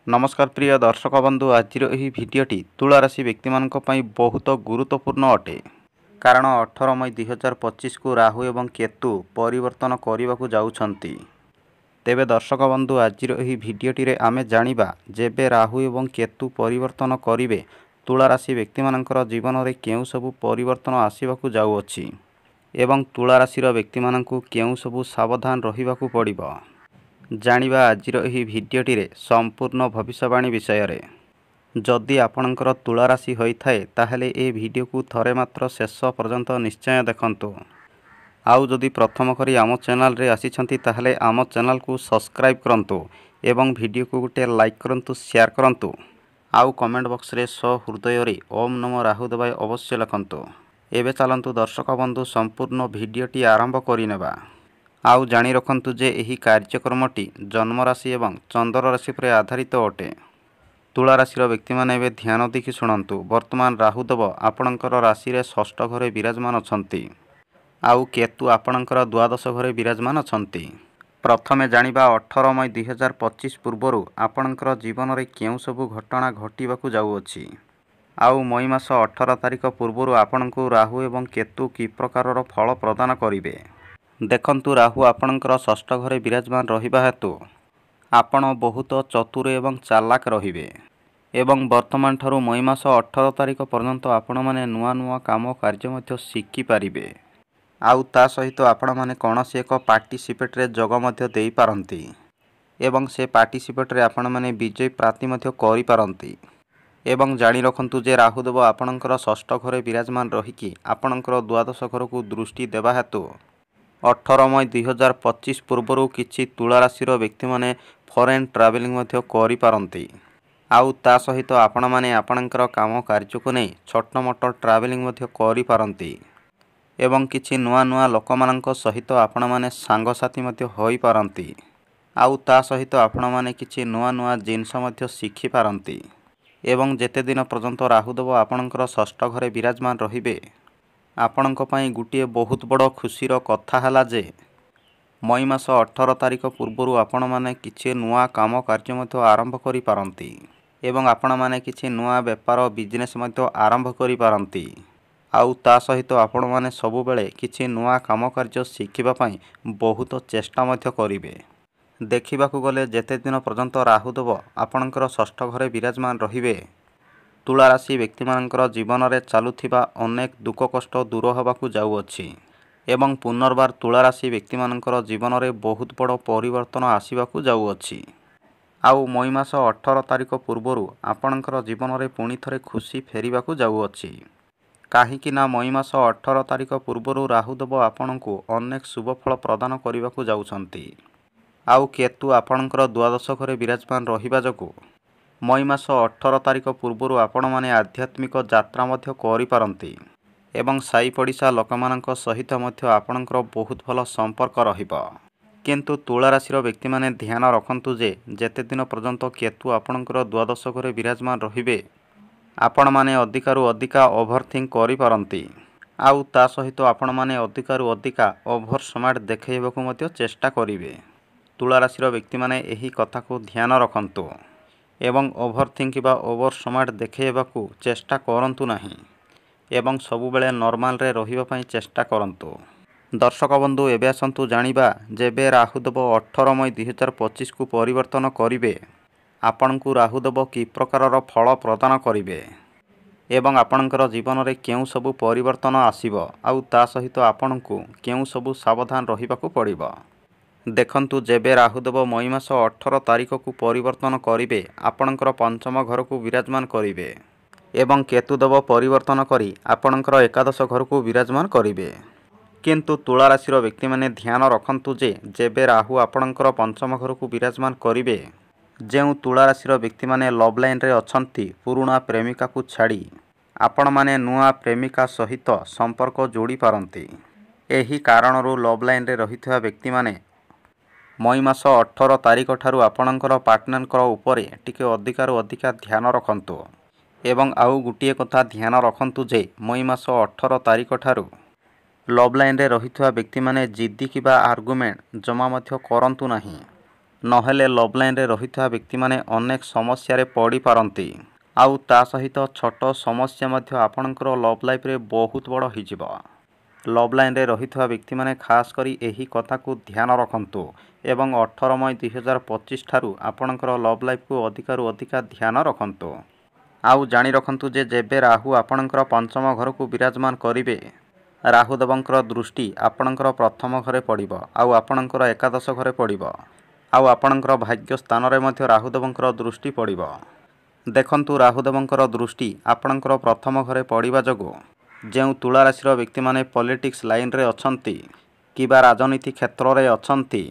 नमस्कार प्रिय दर्शक बंधु आज भिडटी तुला राशि व्यक्ति बहुत गुरुत्वपूर्ण अटे कारण 18 मई 2025 को राहु एवं केतु परिवर्तन करने को जाउछंती। तेबे दर्शक बंधु आज भिडटी आमे जानिबा जेबे राहु एवं केतु परिवर्तन करिवे तुला राशि व्यक्ति जीवन में केउ सबु परिवर्तन आसवाक जाउअछि एवं तुला राशि व्यक्ति केउ सबु सावधान रहिबाकु पड़िबो। जानिबा आज भिडटी संपूर्ण भविष्यवाणी विषय रे। जदि आपणकर तुला राशि होइथाए ताहले ए वीडियो को थरे मात्र शेष पर्यंत निश्चय देखंतु। आउ जदि प्रथम करी आम चैनल रे आसीछंती ताहले आम चैनल को सब्सक्राइब करंतु एवं वीडियो को गोटे लाइक करंतु, शेयर करंतु। आउ कमेंट बॉक्स रे हृदय रे ओम नमो राहुदेवाय अवश्य लिखंतु। एबे चलंतु दर्शक बंधु संपूर्ण वीडियोटी आरंभ करिनेबा। आउ जानी रखंतु जे एही कार्यक्रमटी जन्म राशि एवं चंद्र राशि पर आधारित अटे। तुला राशि व्यक्ति माने एबे ध्यान देखि शुणंतु। वर्तमान राहुदेव आपणकर राशि रे षष्ठ घरे विराजमान अछंती आउ केतु आपणकर द्वादश घरे विराजमान अछंती। प्रथमे जानिबा 18 मई 2025 पूर्वरु आपणकर जीवन रे केउ सबु घटना घटिबाकु जाउअछि। आउ मई मास 18 तारिख पूर्वरु आपणकु राहु एवं केतु कि प्रकारर फल प्रदान करिवे। देखंतु राहु आपणकर षष्ठ घरे विराजमान रहिबा हेतु आपण बहुत चतुर एवं चालाक रहिबे एवं वर्तमान ठारू मई मास 18 तारिख पर्यंत आपण माने नुआ नुआ काम कार्य मध्य शिखि पारिबे। आउ ता सहित आपण माने कोनोसी एक पार्टिसिपेट रे जग मध्य देई पारंती एवं से पार्टिसिपेट रे आपण माने विजय प्राप्ति मध्य करि पारंती। एवं जानी रखंतु जे राहुदेव आपणकर षष्ठ घरे विराजमान रहिकी आपणकर द्वादश घर को दृष्टि देबा हेतु 18 मई 2025 पूर्वरु किछि तुला राशि व्यक्ति माने फॉरेन ट्रैवलिंग मध्य करि पारंती। आउ ता सहित आपण माने आपणकर काम कार्य को नै छोट मोट ट्रैवलिंग मध्य करि पारंती एवं किछि नुआ नुआ लोक मानक सहित आपण माने सांग साथी मध्य होई पारंती। आउ ता सहित आपण माने किछि नुआ नुआ जिंस मध्य शिखि पारंती एवं जेते दिन पर्यंत राहुदेव आपणकर षष्ठ घरे विराजमान रहिबे आपणक पई गुटिए बहुत बड़ खुशीर कथा हला जे मई मास 18 तारिख पूर्वरु आपण माने किछि नुआ काम कार्य मध्य आरंभ करि पारंती एवं आपण माने किछि नुआ व्यापार बिजनेस मध्य आरंभ करि पारंती। आउ ता सहित आपण माने सबु बेले किछि नुआ काम कार्य शिखिबा पई बहुत चेष्टा मध्य करिवे। देखिबाकू गले जेते दिन पर्यंत राहुदेव आपणकर षष्ठ घरे विराजमान रहिबे तुला राशि व्यक्ति मानकर जीवन में चलुथिबा अनेक दुख कष्ट दूर होबाकू जाउअछि एवं पुनर्बार तुला राशि व्यक्ति मानकर जीवन में बहुत बड़ परिवर्तन आसीबाकू जाउअछि। आउ मई मास 18 तारिख पूर्वरु आपणकर जीवन में पुणी थरे खुशी फेरिबाकू जाउअछि। काहीकि ना मई मास 18 तारिख पूर्वरु राहुदेव आपणकू अनेक शुभ फल प्रदान करिबाकू जाउछंती। आउ केतु आपणकर द्वादश घरे विराजमान रहिबा जकू मई मास 18 तारिख पूर्वरु आपण माने आध्यात्मिक यात्रा मध्य करि पारंती एवं साई पड़िशा लोकमानक सहित मध्य आपणकर बहुत भल संपर्क रहिबो। किंतु तुला राशि व्यक्ति माने ध्यान रखंतु जे जेते दिन पर्यंत केतु आपणकर द्वादश घरे विराजमान रहिबे आपण माने अधिकारु अधिका ओभरथिंक करि पारंती। आउ ता सहित आपण माने अधिकारु अधिका ओभर स्मार्ट देखैबाकू मध्य चेष्टा करिवे। तुला राशि व्यक्ति माने एही कथा को ध्यान रखंतु एवं ओभरथिंक बा ओभर स्मार्ट देखैबाकू चेष्टा करंतु नाही एवं सबु बेले नॉर्मल रे रहिबा पई चेष्टा करंतु। दर्शक बंधु एबे आसंतु जानिबा जेबे राहुदेव 18 मई 2025 को परिवर्तन करिवे आपणकू राहुदेव कि प्रकारर फल प्रदान करिवे एवं आपणकर जीवन में केउ सबु परिवर्तन आसीबो आउ ता सहित आपणकू केउ सबु सावधान रहिबाकू पड़िबो। देखंतु जेबे राहुदेव मई मास 18 तारिख को परिवर्तन करिवे आपणकर पंचम घर को विराजमान करिवे एवं केतुदेव परिवर्तन करी आपणकर एकादश घर को विराजमान करिवे। किंतु तुला राशि व्यक्ति माने ध्यान रखंतु जे जेबे राहु आपणकर पंचम घर को विराजमान करिवे जेउ तुला राशि व्यक्ति माने लव लाइन रे अछंती पुराना प्रेमिका को छाड़ी आपण माने नुआ प्रेमिका सहित संपर्क जोड़ी पारंती। एही कारणरू लव लाइन रे रहितवा व्यक्ति माने मई मास 18 तारिख ठारू आपणकर पार्टनर उपरे टिके अधिकारु अधिका ध्यान रखंतु एवं आउ गुटिए कथा ध्यान रखंतु जे मई मास 18 तारिख ठारू लव लाइन रे रहितवा व्यक्ति माने जिद्दी किबा आर्गुमेंट जमा मध्य करंतु नाही। नहेले लव लाइन रे रहिथुवा व्यक्ति माने अनेक समस्या रे पड़ी पारंती। आउ ता सहित छोट समस्या मध्य आपणकर लव लाइफ रे बहुत बड़ होइजिबो। लव लाइन रे रहिथुवा व्यक्ति माने खास करी एही कथा को ध्यान रखंतु एवं 18 मई 2025 ठारू आपणकर लव लाइफ को अधिकारु अधिका ध्यान रखंतु। आउ जानी रखंतु जे जेबे राहु आपणकर पंचम घर को विराजमान करिवे, राहुदेवंकर दृष्टि आपणकर प्रथम घरे पड़िबो, आउ आपणकर एकादश घरे पड़िबो, आउ आपणकर भाग्य स्थान रे मध्य राहुदेवंकर दृष्टि पड़िबो। देखंतु राहुदेवंकर दृष्टि आपणकर प्रथम घरे पड़िबा जगो जेउ तुला राशि व्यक्ति माने पॉलिटिक्स लाइन रे अछंती किबा राजनीति क्षेत्र रे अछंती,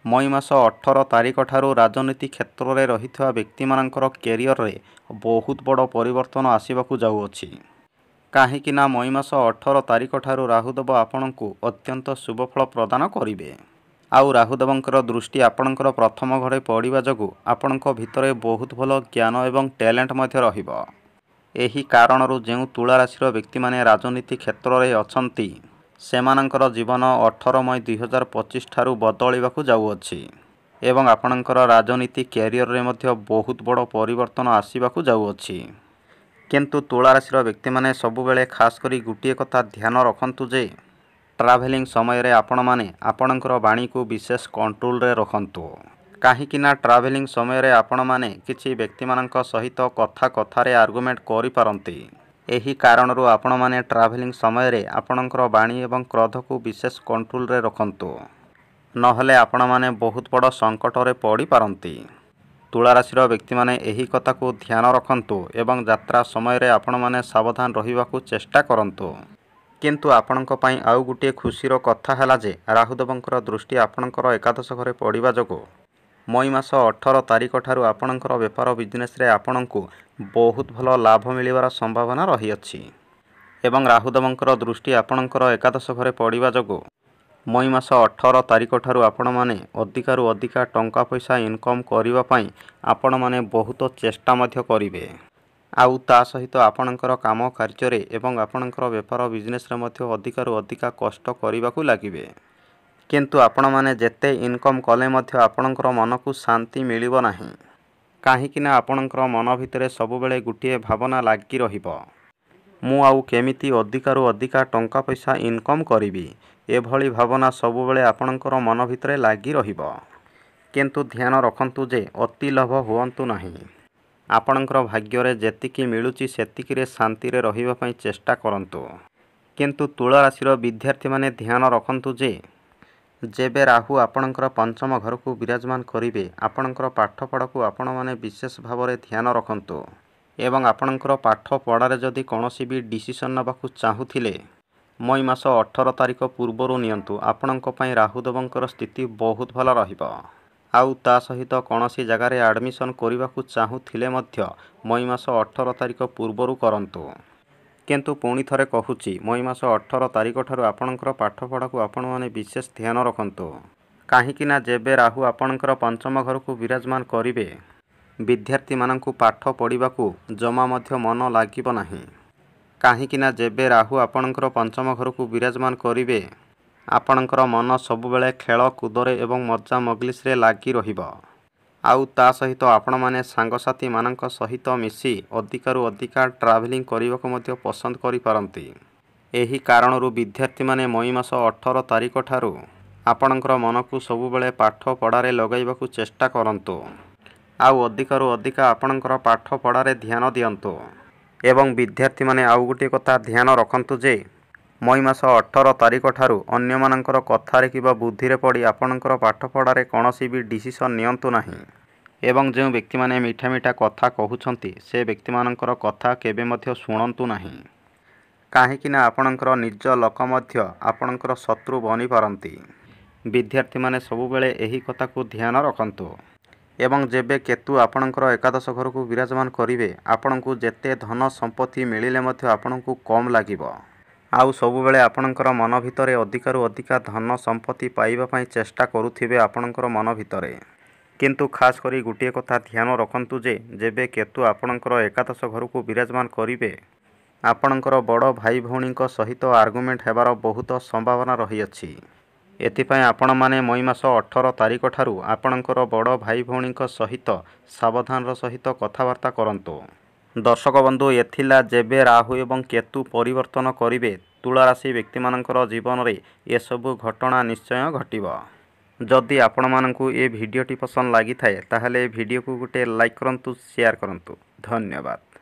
मई मास 18 तारिख ठारू राजनीति क्षेत्र रे रहिथुवा व्यक्ति मानकर कैरियर रे बहुत बड़ परिवर्तन आसीबाकू जाउअछि। काहेकि ना मई मास 18 तारिख ठारू राहुदेव आपणकू अत्यंत शुभफल प्रदान करिवे। आउ राहुदेवंकर दृष्टि आपणकर प्रथम घरे पड़िबा जगु आपणक भितरे बहुत भल ज्ञान एवं टैलेंट मध्य रहिबो। एही कारणरू जेउ तुला राशि व्यक्ति माने राजनीति क्षेत्र रे अछंती सेमानंकर जीवन 18 मई 2025 ठारू बदलिबाकू जाउअछि एवं आपणकर राजनीति कैरियर रे मध्य बहुत बड़ परिवर्तन आसीबाकू जाउअछि। किंतु तुला राशि व्यक्ति माने सबु बेले खास करी गुटिए कथा ध्यान रखंतु जे ट्रावेलिंग समय रे आपण माने आपणकर वाणी को विशेष कंट्रोल रे रखंतु। काहेकि ना ट्रावेलिंग समय रे आपण माने किछि व्यक्ति मानक सहित कथा कथारे आर्गुमेंट करि पारंती। एही कारणरू आपण माने ट्रावेलिंग समय रे आपणकर वाणी एवं क्रोध को विशेष कंट्रोल रे रखंतु, नहले आपण माने बहुत बड़ संकट रे पड़ी पारंती। तुला राशि व्यक्ति माने एही कथा को ध्यान रखंतु एवं यात्रा समय रे आपण माने सावधान रहिबाकू चेष्टा करंतु। किंतु आपणक पई आउ गुटिए खुशीर कथा हैला जे राहुदेवंकर दृष्टि आपणकर एकादश घरे पड़िबा जगो मई मास 18 तारिख ठारू आपणकर बेपार बिजनेस रे आपणकू बहुत भल लाभ मिलिबार संभावना रही अछि एवं राहुदेवंकर दृष्टि आपणकर एकादश घरे पड़िबा जगो मई मास 18 तारिख ठारू आपण माने अधिकारु अधिका टंका पैसा इनकम करिबा पई आपण माने बहुत चेष्टा मध्य करिवे। आउ ता सहित आपणकर काम कार्य रे एवं आपणकर बेपार बिजनेस रे मध्य अधिकारु अधिका कष्ट करिबाकू लागिवे। किंतु आपण माने जेते इनकम कले मध्य आपणकर मन को शांति मिलिबो नाही। काहेकि ना आपणकर मन भितरे सबु बेले गुटिए भावना लागि रहिबो, मु आउ केमिति अधिकारु अधिका टंका पैसा इनकम करिवि, एभली भावना सबु बेले आपणकर मन भितरे लागि रहिबो। किंतु ध्यान रखंतु जे अति लोभ हुअंतु नाही। आपणकर भाग्य रे जेतिकी मिलुची सेतिकी रे शांति रे रहिबा पई चेष्टा करंतु। किंतु तुला राशि विद्यार्थी माने ध्यान रखंतु जे जेबे राहु आपणकर पंचम घर को विराजमान करिवे आपणकर पाठ पढ़ा को आपण माने विशेष भाव रे ध्यान रखंतु एवं आपणकर पाठ पढ़ारे जदि कोनोसी भी डिसीजन नबाकू चाहुथिले मई मास 18 तारिख पूर्वरु नियंतु। आपणक पई राहुदेवंकर स्थिति बहुत भल रहिबो। आउ ता सहित कोनोसी जगह रे एडमिशन करिबाकू चाहुथिले मध्य मई मास 18 तारिख पूर्वरु करंतु। किंतु पुणी थरे कहूची मई मास 18 तारिख ठारू आपणकर पाठ पढ़ा को आपण माने विशेष ध्यान रखंतु। काहेकि ना जेबे राहु आपणकर पंचम घर को विराजमान करिवे विद्यार्थी मानंकु पाठ पढ़िबाकू जमा मध्य मन लागिबो नाही। काहेकि ना जेबे राहु आपणकर पंचम घर को विराजमान करिवे आपणकर मन सबु बेले खेल कूदरे एवं मजा मगलिस रे लागि रहिबो। आउ ता सहित आपण माने सांगसाथी मानक सहित मिसी अधिकारु अधिका ट्रावेलिंग करिबाकू मध्य पसंद करि पारंती। एही कारणरू विद्यार्थी माने मई मास 18 तारिख ठारू आपणकर मन को सबु बेले पाठ पढ़ारे लगाइबाकू चेष्टा करंतु। आउ अधिकारु अधिका आपणकर पाठ पढ़ारे ध्यान दियंतु एवं विद्यार्थी माने आउ गुटे कथा ध्यान रखंतु जे मई मास 18 तारिख ठारू अन्य मानकर कथारे किबा बुद्धि रे पड़ी आपणकर पाठ पढ़ारे कोनोसी भी डिसीजन नियंतु नाही एवं जो व्यक्ति माने मीठा मीठा कथा कहउछंती से व्यक्ति मानकर कथा केबे मध्य सुनंतु नाही। काहेकि ना आपणकर निज लोक मध्य आपणकर शत्रु बनी पारंती। विद्यार्थी माने सबु बेले एही कथा को ध्यान रखंतु एवं जेबे केतु आपणकर एकादश घर को विराजमान करिवे आपणकू जेते धन संपत्ति मिलिले मध्य आपणकू कम लागिबो। आउ सबु बेले आपणकर मन भितरे अधिकारु अधिका धन संपत्ति पाइबा पई चेष्टा करुथिबे आपणकर मन भितरे। किंतु खास करी गुटिए कथा ध्यान रखंतु जे जेबे केतु आपणकर एकादश घर को विराजमान करिवे आपणकर बड़ भाई भौणी सहित आर्गुमेंट हेबार बहुत संभावना रही अछि। एथिपाई आपणमाने मई मास 18 तारिख ठारू आपणकर बड़ भाई भौणीक सहित सावधानर सहित कथबार्ता करंतु। दर्शक बंधु एथिला जेबे राहु एवं केतु परिवर्तन करिवे तुला राशि व्यक्तिमानंकर जीवन रे एसबु घटना निश्चय घटिबो। जदि आपण मानंकु ए भिडियोटी पसंद लागि थाए ताहले भिडियो को गुटे लाइक करंतु, शेयर करंतु। धन्यवाद।